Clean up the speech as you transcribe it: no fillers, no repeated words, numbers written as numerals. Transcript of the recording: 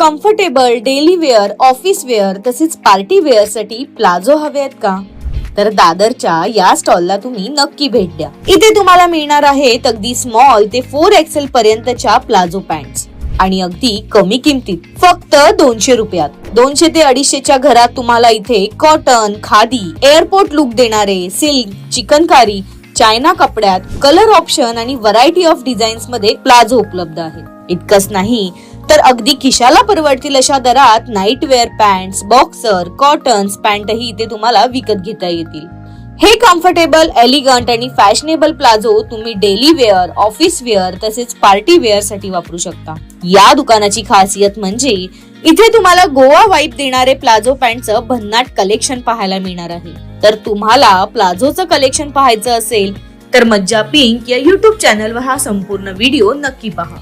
Comfortable daily wear, office wear तसेच party wear साठी palazzo हवे आहेत का? तर दादरच्या या स्टॉलला तुम्ही नक्की भेट द्या. इथे तुम्हाला मिळणार आहेत अगदी स्मॉल ते 4XL पर्यंतच्या प्लाझो पॅन्ट्स आणि अगदी कमी किमतीत, फक्त 200 रुपयात. 200 ते 250च्या घरात तुम्हाला इथे कॉटन, खादी, एअरपोर्ट लुक देणारे सिल्क, चिकनकारी, चायना कपड्यात कलर ऑप्शन आणि व्हरायटी ऑफ डिझाईन्स मध्ये प्लाझो उपलब्ध आहेत. इतकंच नाही तर अगदी खिशाला परवडतील अशा दरात night wear pants, boxer, cottons पॅन्टही इथे तुम्हाला विकत घेता येतील. हे कम्फर्टेबल, एलिगंट आणि फॅशनेबल प्लाझो तुम्ही डेली वेअर, ऑफिस वेअर तसेच पार्टी वेअर साठी वापरू शकता. या दुकानाची खासियत म्हणजे इथे तुम्हाला गोवा वाईब देणारे प्लाझो पॅन्टचं भन्नाट कलेक्शन पाहायला मिळणार आहे. तर तुम्हाला प्लाझोचं कलेक्शन पाहायचं असेल तर मज्जा पिंक या YouTube चॅनलवर हा संपूर्ण व्हिडिओ नक्की पहा.